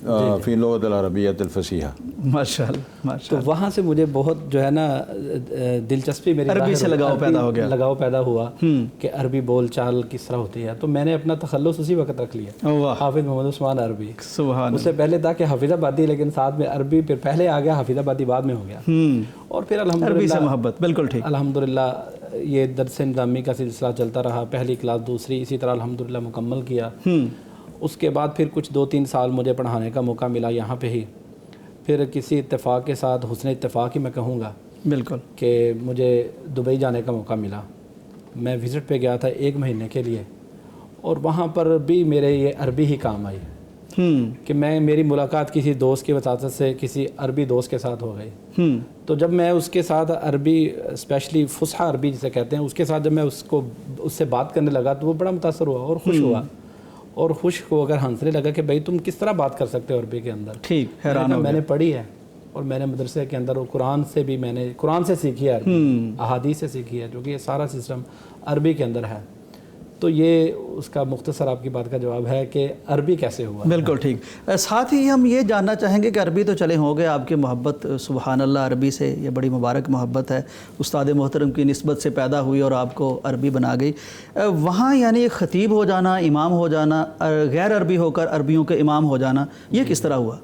فی اللغۃ العربیۃ الفصیحہ. ماشاءاللہ. تو وہاں سے مجھے بہت جو ہے نا دلچسپی میری عربی سے لگاؤ پیدا ہوا کہ عربی بول چال کس طرح ہوتی ہے. تو میں نے اپنا تخلص اسی وقت رکھ لیا, حافظ محمد عثمان عربی. سبحان. اس سے پہلے تھا کہ حافظ آبادی, لیکن ساتھ میں عربی پھر پہلے آ گیا, حافظ آبادی بعد میں ہو گیا. اور پھر عربی سے محبت. بالکل ٹھیک. الحمدللہ یہ درس نظامی کا سلسلہ چلتا رہا, پہلی کلاس دوسری اسی طرح الحمدللہ مکمل کیا. اس کے بعد پھر کچھ 2-3 سال مجھے پڑھانے کا موقع ملا یہاں پہ ہی. پھر کسی اتفاق کے ساتھ, حسن اتفاق ہی میں کہوں گا, بالکل, کہ مجھے دبئی جانے کا موقع ملا. میں وزٹ پہ گیا تھا 1 مہینے کے لیے, اور وہاں پر بھی میرے یہ عربی ہی کام آئی کہ میری ملاقات کسی دوست کی وساطت سے کسی عربی دوست کے ساتھ ہو گئی. تو جب میں اس کے ساتھ عربی, اسپیشلی فصحی عربی جسے کہتے ہیں, اس کے ساتھ جب میں اس سے بات کرنے لگا تو وہ بڑا متاثر ہوا اور خوش ہوا, اور خوش ہو کر ہنسنے لگا کہ بھائی تم کس طرح بات کر سکتے ہو عربی کے اندر. ٹھیک, حیران ہو گیا. میں نے پڑھی ہے اور میں نے مدرسے کے اندر, اور قرآن سے بھی میں نے قرآن سے سیکھی ہے عربی, احادیث سے سیکھی ہے, جو کہ یہ سارا سسٹم عربی کے اندر ہے. تو یہ اس کا مختصر آپ کی بات کا جواب ہے کہ عربی کیسے ہوا. بالکل ٹھیک. ساتھ ہی ہم یہ جاننا چاہیں گے کہ عربی تو چلے ہو گئے, آپ کی محبت سبحان اللہ عربی سے, یہ بڑی مبارک محبت ہے, استاد محترم کی نسبت سے پیدا ہوئی اور آپ کو عربی بنا گئی. وہاں یعنی خطیب ہو جانا, امام ہو جانا, غیر عربی ہو کر عربیوں کے امام ہو جانا, یہ کس طرح ہوا؟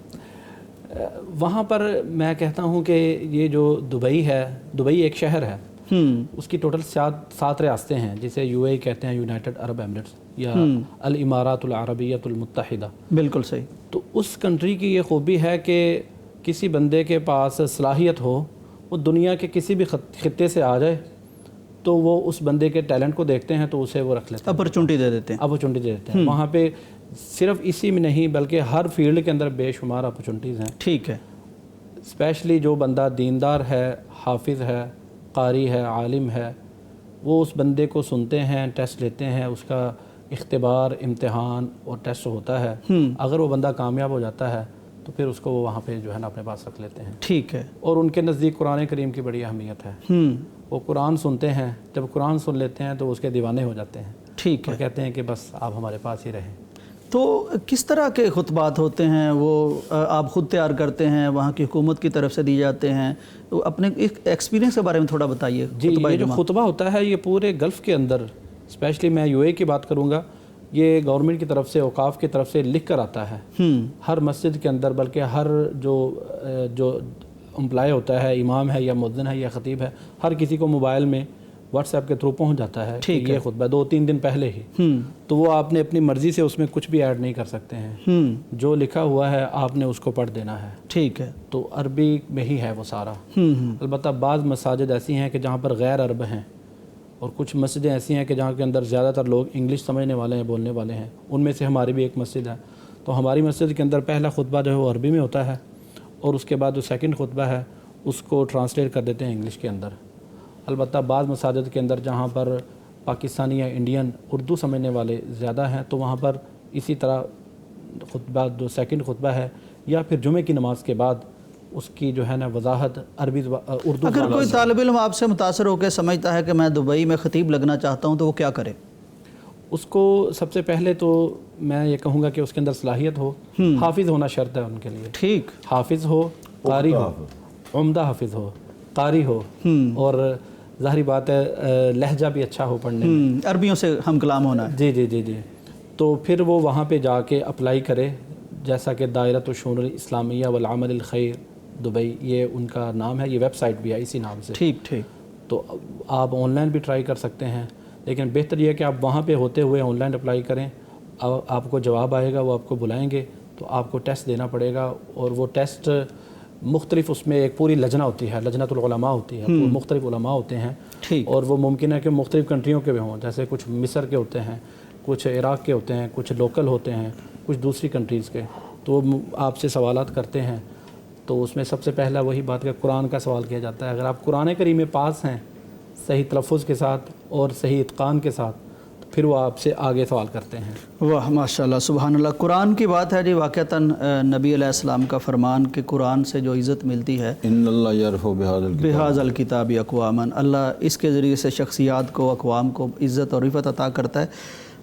وہاں پر میں کہتا ہوں کہ یہ جو دبئی ہے, دبئی ایک شہر ہے, اس کی ٹوٹل 7 ریاستیں ہیں, جسے UAE کہتے ہیں, یونائٹڈ عرب ایمریٹس, یا الامارات العربیۃ المتحدہ. بالکل صحیح. تو اس کنٹری کی یہ خوبی ہے کہ کسی بندے کے پاس صلاحیت ہو, وہ دنیا کے کسی بھی خطے سے آ جائے تو وہ اس بندے کے ٹیلنٹ کو دیکھتے ہیں تو اسے وہ رکھ لیتے ہیں, اپرچونٹی دے دیتے ہیں. وہاں پہ صرف اسی میں نہیں بلکہ ہر فیلڈ کے اندر بے شمار اپرچونٹیز ہیں. ٹھیک ہے. اسپیشلی جو بندہ دیندار ہے, حافظ ہے, قاری ہے, عالم ہے, وہ اس بندے کو سنتے ہیں, ٹیسٹ لیتے ہیں, اس کا اختبار, امتحان اور ٹیسٹ ہوتا ہے. اگر وہ بندہ کامیاب ہو جاتا ہے تو پھر اس کو وہ وہاں پہ جو ہے نا اپنے پاس رکھ لیتے ہیں. ٹھیک ہے. اور ان کے نزدیک قرآن کریم کی بڑی اہمیت ہے. وہ قرآن سنتے ہیں, جب قرآن سن لیتے ہیں تو اس کے دیوانے ہو جاتے ہیں. ٹھیک ہے. اور کہتے ہیں کہ بس آپ ہمارے پاس ہی رہیں. تو کس طرح کے خطبات ہوتے ہیں وہ آپ خود تیار کرتے ہیں, وہاں کی حکومت کی طرف سے دی جاتے ہیں؟ اپنے ایکسپیرینس کے بارے میں تھوڑا بتائیے. جی, یہ جو خطبہ ہوتا ہے یہ پورے گلف کے اندر, اسپیشلی میں UAE کی بات کروں گا, یہ گورنمنٹ کی طرف سے, اوقاف کی طرف سے لکھ کر آتا ہے ہر مسجد کے اندر, بلکہ ہر جو امپلائی ہوتا ہے, امام ہے یا مؤذن ہے یا خطیب ہے, ہر کسی کو موبائل میں واٹس ایپ کے تھرو پہنچ جاتا ہے کہ یہ خطبہ 2-3 دن پہلے ہی. تو وہ آپ نے اپنی مرضی سے اس میں کچھ بھی ایڈ نہیں کر سکتے ہیں, جو لکھا ہوا ہے آپ نے اس کو پڑھ دینا ہے. ٹھیک ہے. تو عربی میں ہی ہے وہ سارا. البتہ بعض مساجد ایسی ہیں کہ جہاں پر غیر عرب ہیں, اور کچھ مسجدیں ایسی ہیں کہ جہاں کے اندر زیادہ تر لوگ انگلش سمجھنے والے ہیں, بولنے والے ہیں. ان میں سے ہماری بھی ایک مسجد ہے. تو ہماری مسجد کے اندر پہلا خطبہ جو ہے وہ عربی میں ہوتا ہے, اور اس کے بعد جو سیکنڈ خطبہ ہے اس کو ٹرانسلیٹ کر دیتے ہیں انگلش کے اندر. البتہ بعض مساجد کے اندر جہاں پر پاکستانی یا انڈین اردو سمجھنے والے زیادہ ہیں تو وہاں پر اسی طرح خطبہ, جو سیکنڈ خطبہ ہے یا پھر جمعے کی نماز کے بعد, اس کی جو ہے نا وضاحت عربی اردو. اگر کوئی طالب علم آپ سے متاثر ہو کے سمجھتا ہے کہ میں دبئی میں خطیب لگنا چاہتا ہوں تو وہ کیا کرے؟ اس کو سب سے پہلے تو میں یہ کہوں گا کہ اس کے اندر صلاحیت ہو, حافظ ہونا شرط ہے ان کے لیے. ٹھیک. حافظ ہو, قاری ہو, عمدہ حافظ ہو, قاری ہو, اور ظاہری بات ہے لہجہ بھی اچھا ہو پڑھنے میں, عربیوں سے ہم کلام ہونا ہے. جی جی جی جی. تو پھر وہ وہاں پہ جا کے اپلائی کرے, جیسا کہ دائرۃ الشؤون الاسلامیہ والعمل الخیر دبئی, یہ ان کا نام ہے, یہ ویب سائٹ بھی ہے اسی نام سے. ٹھیک ٹھیک. تو آپ آن لائن بھی ٹرائی کر سکتے ہیں, لیکن بہتر یہ ہے کہ آپ وہاں پہ ہوتے ہوئے آن لائن اپلائی کریں. آپ کو جواب آئے گا, وہ آپ کو بلائیں گے, تو آپ کو ٹیسٹ دینا پڑے گا. اور وہ ٹیسٹ مختلف, اس میں ایک پوری لجنہ ہوتی ہے, لجنۃ العلماء ہوتی ہے, مختلف علماء ہوتے ہیں. اور وہ ممکن ہے کہ مختلف کنٹریوں کے بھی ہوں, جیسے کچھ مصر کے ہوتے ہیں, کچھ عراق کے ہوتے ہیں, کچھ لوکل ہوتے ہیں, کچھ دوسری کنٹریز کے. تو وہ آپ سے سوالات کرتے ہیں. تو اس میں سب سے پہلا وہی بات کہ قرآن کا سوال کیا جاتا ہے. اگر آپ قرآن کریم میں پاس ہیں صحیح تلفظ کے ساتھ اور صحیح اتقان کے ساتھ, تو پھر وہ آپ سے آگے سوال کرتے ہیں. واہ ماشاءاللہ سبحان اللہ. قرآن کی بات ہے جی, واقعتاً نبی علیہ السلام کا فرمان کہ قرآن سے جو عزت ملتی ہے, ان اللہ یرفع بہذا الکتاب اقواما, اللہ اس کے ذریعے سے شخصیات کو, اقوام کو عزت اور رفعت عطا کرتا ہے.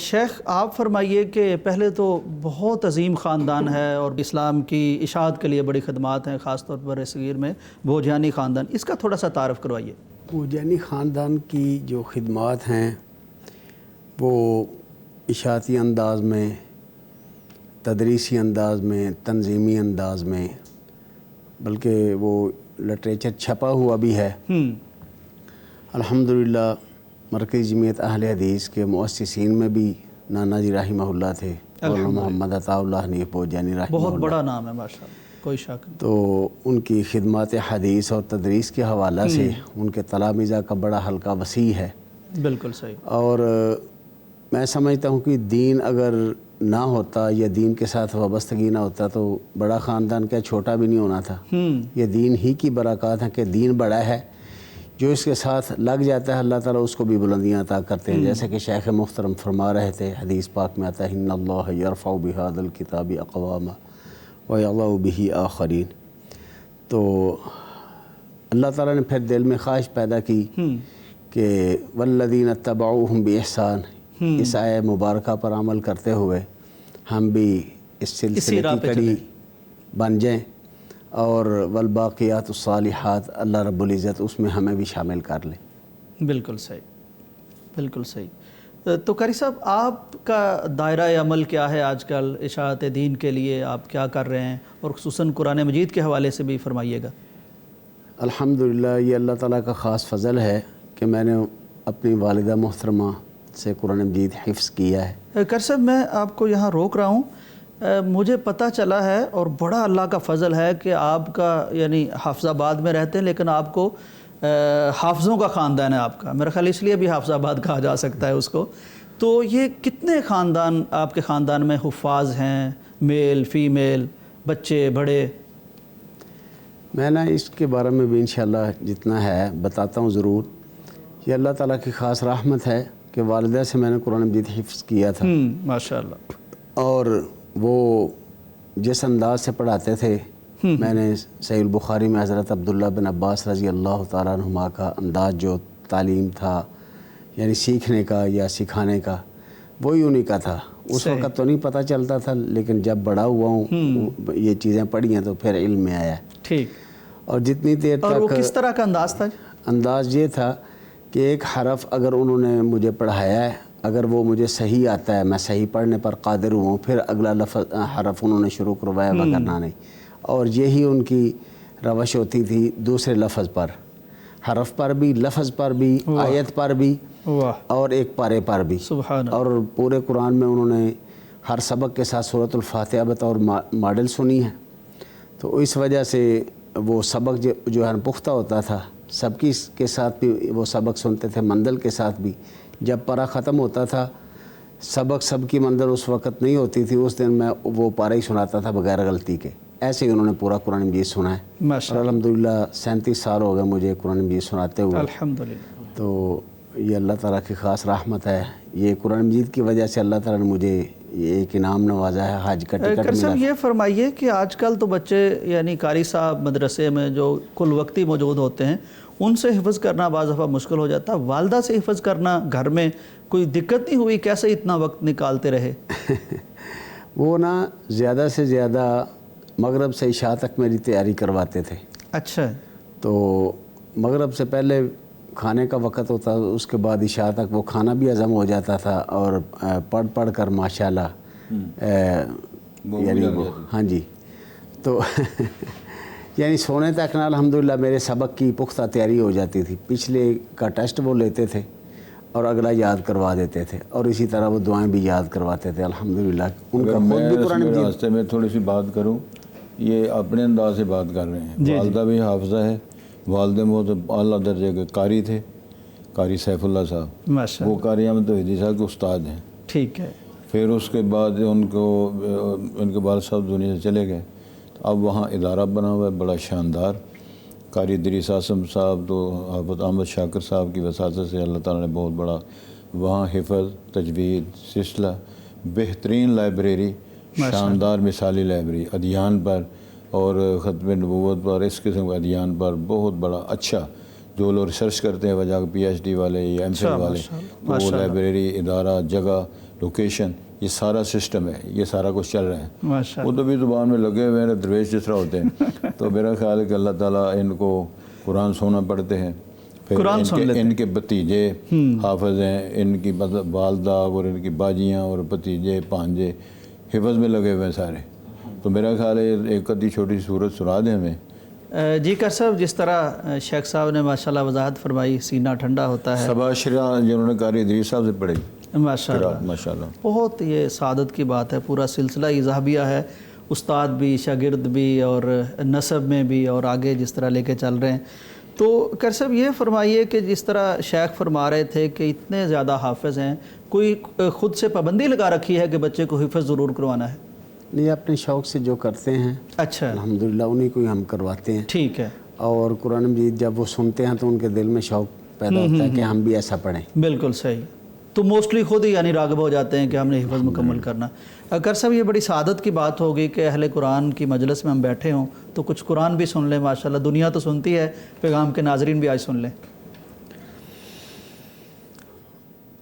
شیخ آپ فرمائیے کہ پہلے تو بہت عظیم خاندان ہے اور اسلام کی اشاعت کے لیے بڑی خدمات ہیں، خاص طور پر صغیر میں بھوجانی خاندان، اس کا تھوڑا سا تعارف کروائیے۔ بھوجانی خاندان کی جو خدمات ہیں وہ اشاعتی انداز میں، تدریسی انداز میں، تنظیمی انداز میں، بلکہ وہ لٹریچر چھپا ہوا بھی ہے۔ الحمدللہ مرکزی جمعیت اہل حدیث کے مؤسسین میں بھی نانا جی رحمہ اللہ تھے، مولانا محمد عطا اللہ حنیف بھوجانی رحمہ اللہ، بہت بڑا نام ہے ماشاءاللہ، کوئی شک نہیں۔ تو ان کی خدمات حدیث اور تدریس کے حوالہ سے ان کے تلامذہ کا بڑا حلقہ وسیع ہے۔ بالکل صحیح۔ اور میں سمجھتا ہوں کہ دین اگر نہ ہوتا یا دین کے ساتھ وابستگی نہ ہوتا تو بڑا خاندان کیا چھوٹا بھی نہیں ہونا تھا۔ یہ دین ہی کی برکات ہیں کہ دین بڑا ہے، جو اس کے ساتھ لگ جاتا ہے اللہ تعالیٰ اس کو بھی بلندیاں عطا کرتے ہیں، جیسے کہ شیخ محترم فرما رہے تھے، حدیث پاک میں آتا ہے ان اللہ یرفع بہذا الکتاب اقواما ویضع بہ آخرین۔ تو اللہ تعالیٰ نے پھر دل میں خواہش پیدا کی کہ والذین اتبعوہم بإحسان، اس آیہ مبارکہ پر عمل کرتے ہوئے ہم بھی اس سلسلے کی کڑی بن جائیں، اور والباقیات الصالحات، اللہ رب العزت اس میں ہمیں بھی شامل کر لیں۔ بالکل صحیح، بالکل صحیح۔ تو قاری صاحب آپ کا دائرہ عمل کیا ہے آج کل اشاعت دین کے لیے؟ آپ کیا کر رہے ہیں، اور خصوصاً قرآن مجید کے حوالے سے بھی فرمائیے گا۔ الحمدللہ یہ اللہ تعالیٰ کا خاص فضل ہے کہ میں نے اپنی والدہ محترمہ سے قرآن مجید حفظ کیا ہے۔ قاری صاحب میں آپ کو یہاں روک رہا ہوں، مجھے پتہ چلا ہے اور بڑا اللہ کا فضل ہے کہ آپ کا یعنی حافظ آباد میں رہتے ہیں، لیکن آپ کو حافظوں کا خاندان ہے آپ کا، میرا خیال اس لیے بھی حافظ آباد کہا جا سکتا ہے اس کو۔ تو یہ کتنے خاندان آپ کے خاندان میں حفاظ ہیں، میل فیمیل، بچے بڑے؟ میں نا اس کے بارے میں بھی انشاءاللہ جتنا ہے بتاتا ہوں ضرور۔ یہ اللہ تعالیٰ کی خاص رحمت ہے کہ والدہ سے میں نے قرآن مجید حفظ کیا تھا، ماشاءاللہ، اور وہ جس انداز سے پڑھاتے تھے، میں نے صحیح البخاری میں حضرت عبداللہ بن عباس رضی اللہ تعالیٰ عنہما کا انداز جو تعلیم تھا، یعنی سیکھنے کا یا سکھانے کا، وہی انہی کا تھا۔ اس وقت تو نہیں پتہ چلتا تھا، لیکن جب بڑا ہوا ہوں یہ چیزیں پڑھی ہیں تو پھر علم میں آیا۔ ٹھیک۔ اور جتنی دیر تک، اور وہ کس طرح کا انداز تھا؟ انداز یہ تھا کہ ایک حرف اگر انہوں نے مجھے پڑھایا ہے، اگر وہ مجھے صحیح آتا ہے، میں صحیح پڑھنے پر قادر ہوں، پھر اگلا حرف انہوں نے شروع کروایا وگرنہ نہیں۔ اور یہی ان کی روش ہوتی تھی دوسرے لفظ پر، حرف پر بھی، لفظ پر بھی، آیت پر بھی، اور ایک پارے پر بھی۔ اور پورے قرآن میں انہوں نے ہر سبق کے ساتھ سورۃ الفاتحہ بطور ماڈل سنی ہے، تو اس وجہ سے وہ سبق جو ہے پختہ ہوتا تھا۔ سب کی کے ساتھ بھی وہ سبق سنتے تھے، مندل کے ساتھ بھی۔ جب پارہ ختم ہوتا تھا، سبق سب کی مندل اس وقت نہیں ہوتی تھی، اس دن میں وہ پارہ ہی سناتا تھا بغیر غلطی کے۔ ایسے ہی انہوں نے پورا قرآن مجید سنا ہے، اور الحمدللہ 37 سال ہو گئے مجھے قرآن مجید سناتے ہوئے۔ الحمدللہ۔ تو یہ اللہ تعالیٰ کی خاص رحمت ہے، یہ قرآن مجید کی وجہ سے اللہ تعالیٰ نے مجھے ایک انعام نوازا ہے، حج کا ٹکٹ ملا۔ صاحب یہ فرمائیے کہ آج کل تو بچے یعنی قاری صاحب مدرسے میں جو کل وقتی موجود ہوتے ہیں، ان سے حفظ کرنا بعض دفعہ مشکل ہو جاتا ہے، والدہ سے حفظ کرنا گھر میں کوئی دقت نہیں ہوئی؟ کیسے اتنا وقت نکالتے رہے؟ وہ نا زیادہ سے زیادہ مغرب سے عشاء تک میری تیاری کرواتے تھے۔ اچھا۔ تو مغرب سے پہلے کھانے کا وقت ہوتا، اس کے بعد عشاء تک وہ کھانا بھی ہضم ہو جاتا تھا، اور پڑھ پڑھ کر ماشاءاللہ یعنی ہاں جی، تو یعنی سونے تک نا الحمدللہ میرے سبق کی پختہ تیاری ہو جاتی تھی۔ پچھلے کا ٹیسٹ وہ لیتے تھے اور اگلا یاد کروا دیتے تھے، اور اسی طرح وہ دعائیں بھی یاد کرواتے تھے الحمدللہ۔ ان کا خود بھی قرآن مجید۔ راستے میں تھوڑی سی بات کروں، یہ اپنے انداز سے بات کر رہے ہیں۔ والدہ بھی حافظہ ہے، والدہ بہت اعلیٰ درجے کے قاری تھے، قاری سیف اللہ صاحب، وہ قاری احمد توحیدی صاحب کے استاد ہیں۔ ٹھیک ہے۔ پھر اس کے بعد ان کے والد صاحب دنیا سے چلے گئے، اب وہاں ادارہ بنا ہوا ہے بڑا شاندار۔ قاری ادریس اعظم صاحب تو حافظ احمد شاکر صاحب کی وساطت سے اللہ تعالیٰ نے بہت بڑا وہاں حفظ، تجوید، سلسلہ، بہترین لائبریری، شاندار مثالی لائبریری ادیان پر اور ختم نبوت پر، اس قسم کے ادیان پر بہت بڑا اچھا جو لوگ ریسرچ کرتے ہیں وجہ پی ایچ ڈی والے یا ایم فل والے، وہ لائبریری، ادارہ، جگہ، لوکیشن، یہ سارا سسٹم ہے، یہ سارا کچھ چل رہا ہے۔ وہ تو بھی زبان میں لگے ہوئے ہیں، درویش جس طرح ہوتے ہیں۔ تو میرا خیال ہے کہ اللہ تعالیٰ ان کو قرآن سننا پڑھتے ہیں، پھر ان کے بھتیجے حافظ ہیں، ان کی والدہ اور ان کی باجیاں اور بھتیجے بھانجے حفظ میں لگے ہوئے ہیں سارے۔ تو میرا خیال ہے ایک ادھی چھوٹی سی صورت سنا دیں ہمیں۔ جی کر صاحب، جس طرح شیخ صاحب نے ماشاءاللہ وضاحت فرمائی، سینہ ٹھنڈا ہوتا ہے۔ صبا شرح جنہوں نے قاری ادریس صاحب سے پڑھی ماشاءاللہ، بہت یہ سعادت کی بات ہے۔ پورا سلسلہ اذہابیہ ہے، استاد بھی، شاگرد بھی، اور نسب میں بھی، اور آگے جس طرح لے کے چل رہے ہیں۔ تو کر صاحب یہ فرمائیے کہ جس طرح شیخ فرما رہے تھے کہ اتنے زیادہ حافظ ہیں، کوئی خود سے پابندی لگا رکھی ہے کہ بچے کو حفظ ضرور کروانا ہے؟ نہیں، اپنے شوق سے جو کرتے ہیں اچھا، الحمدللہ انہی کو ہی ہم کرواتے ہیں۔ ٹھیک ہے۔ اور قرآن مجید جب وہ سنتے ہیں تو ان کے دل میں شوق پیدا ہوتا ہے کہ ہم بھی ایسا پڑھیں۔ بالکل صحیح۔ تو موسٹلی خود ہی یعنی راغب ہو جاتے ہیں کہ ہم نے حفظ مکمل کرنا۔ کر صاحب یہ بڑی سعادت کی بات ہوگی کہ اہل قرآن کی مجلس میں ہم بیٹھے ہوں تو کچھ قرآن بھی سن لیں۔ ماشاءاللہ دنیا تو سنتی ہے، پیغام کے ناظرین بھی آج سن لیں۔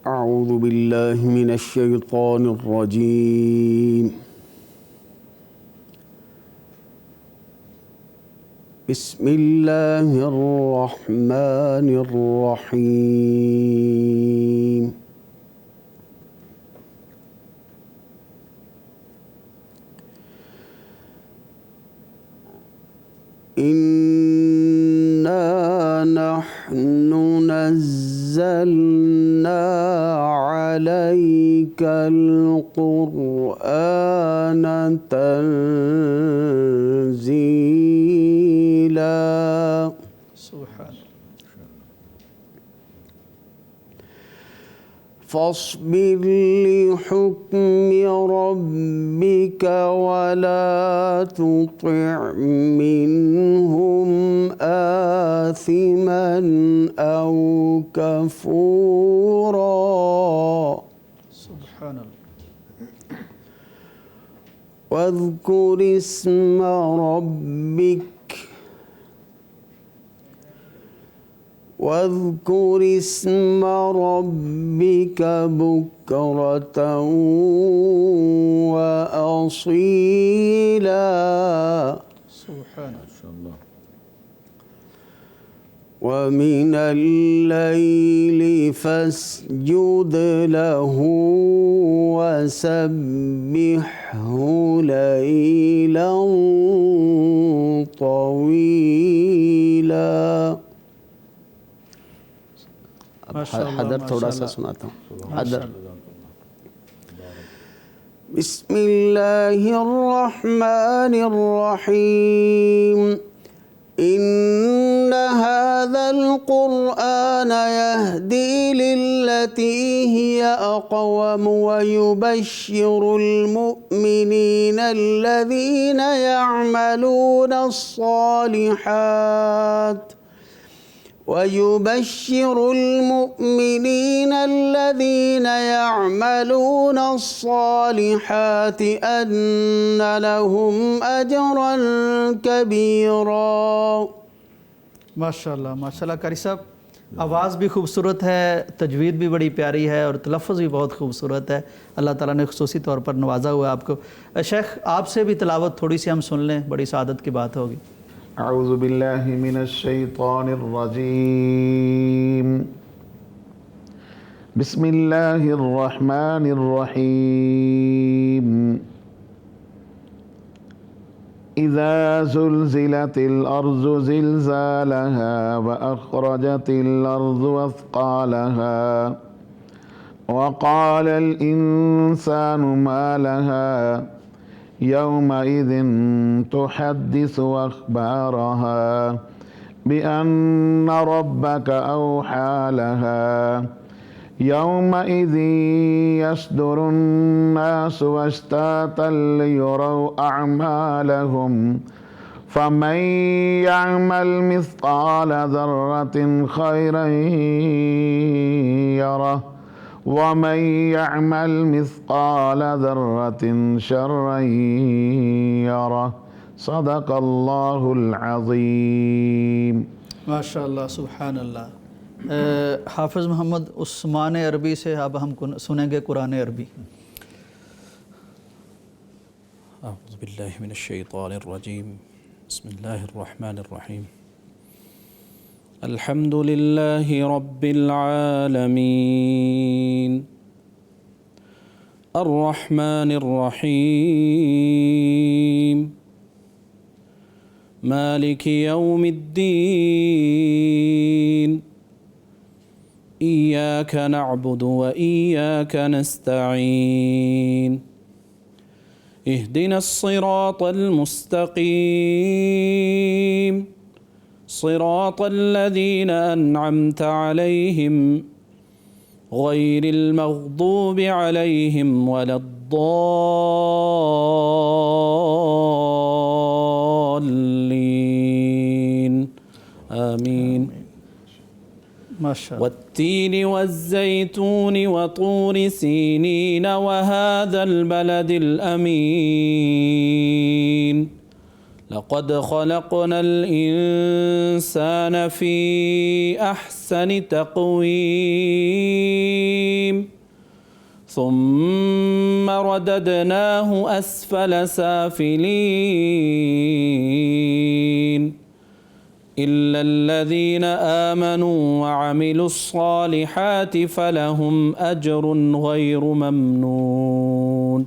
اعوذ باللہ من الشیطان الرجیم، بسم اللہ الرحمن الرحیم۔ اِنَّا نَحْنُ نَزَّلْنَا عَلَيْكَ الْقُرْآنَ تَنزِيلًا۔ سبحان فاصبر لحكم ربك ولا تطع منهم آثما أو كفورا، سبحان اللہ۔ واذكر اسم ربك بكرة وأصيلا، سبحان اللہ۔ ومن الليل فاسجد له وسبحه ليلا طويلا۔ حدر تھوڑا سا سناتا ہوں۔ حدر۔ بسم اللہ الرحمن الرحیم، ان هذا القرآن يهدي للتي هي أقوم ويبشر المؤمنين الذين يعملون الصالحات أن لهم أجرا كبيرا۔ ماشاءاللہ ماشاءاللہ قاری صاحب، آواز بھی خوبصورت ہے، تجوید بھی بڑی پیاری ہے، اور تلفظ بھی بہت خوبصورت ہے۔ اللہ تعالیٰ نے خصوصی طور پر نوازا ہوا ہے آپ کو۔ شیخ آپ سے بھی تلاوت تھوڑی سی ہم سن لیں، بڑی سعادت کی بات ہوگی۔ اعوذ باللہ من الشیطان الرجیم، بسم اللہ الرحمن الرحیم۔ اذا زلزلت الارض زلزالها واخرجت الارض اثقالها وقال الانسان ما لها يومئذ تحدث اخبارها بان ربك اوحى لها يومئذ يصدر الناس اشتاتا ليروا أعمالهم فمن يعمل مثقال ذرة خيرا يره ومن يعمل مثقال ذرة شرا يره۔ صدق اللہ العظیم۔ ماشاء اللہ سبحان اللہ۔ حافظ محمد عثمان عربی سے اب ہم سنیں گے قرآن عربی۔ اعوذ باللہ من الشیطان الرجیم، بسم اللہ الرحمن الرحیم۔ الحمد للہ رب العالمین، الرحمن الرحیم، مالک یوم الدین، ایاک نعبد و ایاک نستعین، اہدنا الصراط المستقیم، صراط الذین انعمت علیہم غیر المغضوب علیہم ولا الضالین، آمین۔ ماشاء اللہ۔ والتین والزیتون وطور سینین وهذا البلد الأمین، لقد خلقنا الإنسان في أحسن تقويم، ثم رددناه أسفل سافلين، إلا الذين آمنوا وعملوا الصالحات فلهم أجر غير ممنون،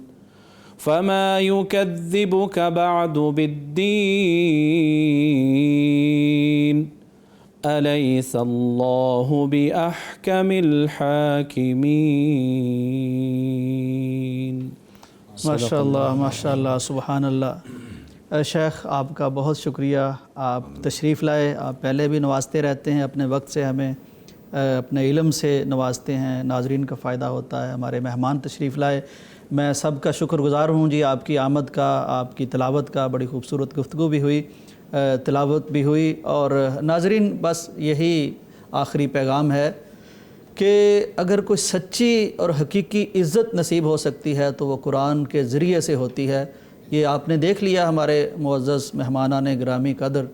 فما يكذبك بعد بالدين، أليس الله بأحكم الحاكمين۔ ماشاء اللہ ماشاء اللہ سبحان اللہ۔ شیخ آپ کا بہت شکریہ، آپ تشریف لائے، آپ پہلے بھی نوازتے رہتے ہیں، اپنے وقت سے ہمیں اپنے علم سے نوازتے ہیں، ناظرین کا فائدہ ہوتا ہے، ہمارے مہمان تشریف لائے، میں سب کا شکر گزار ہوں جی آپ کی آمد کا، آپ کی تلاوت کا، بڑی خوبصورت گفتگو بھی ہوئی، تلاوت بھی ہوئی، اور ناظرین بس یہی آخری پیغام ہے کہ اگر کوئی سچی اور حقیقی عزت نصیب ہو سکتی ہے تو وہ قرآن کے ذریعے سے ہوتی ہے۔ یہ آپ نے دیکھ لیا ہمارے معزز مہمانان گرامی قدر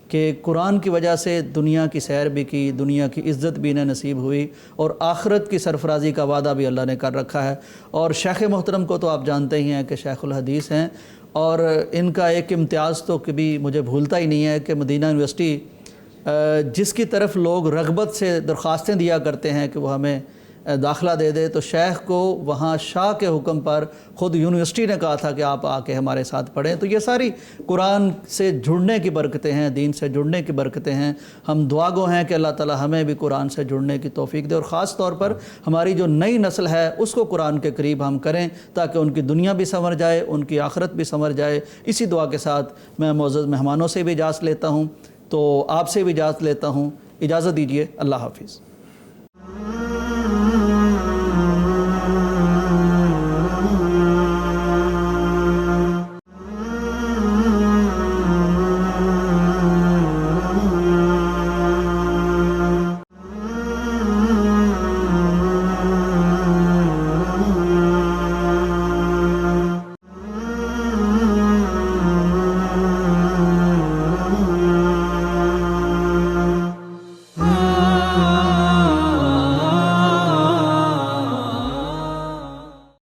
کہ قرآن کی وجہ سے دنیا کی سیر بھی کی، دنیا کی عزت بھی انہیں نصیب ہوئی، اور آخرت کی سرفرازی کا وعدہ بھی اللہ نے کر رکھا ہے۔ اور شیخ محترم کو تو آپ جانتے ہی ہیں کہ شیخ الحدیث ہیں، اور ان کا ایک امتیاز تو کبھی مجھے بھولتا ہی نہیں ہے کہ مدینہ یونیورسٹی جس کی طرف لوگ رغبت سے درخواستیں دیا کرتے ہیں کہ وہ ہمیں داخلہ دے دے، تو شیخ کو وہاں شاہ کے حکم پر خود یونیورسٹی نے کہا تھا کہ آپ آ کے ہمارے ساتھ پڑھیں۔ تو یہ ساری قرآن سے جڑنے کی برکتیں ہیں، دین سے جڑنے کی برکتیں ہیں۔ ہم دعا گو ہیں کہ اللہ تعالی ہمیں بھی قرآن سے جڑنے کی توفیق دے، اور خاص طور پر ہماری جو نئی نسل ہے اس کو قرآن کے قریب ہم کریں تاکہ ان کی دنیا بھی سنور جائے، ان کی آخرت بھی سنور جائے۔ اسی دعا کے ساتھ میں معزز مہمانوں سے بھی اجازت لیتا ہوں، تو آپ سے بھی اجازت لیتا ہوں، اجازت دیجیے، اللہ حافظ۔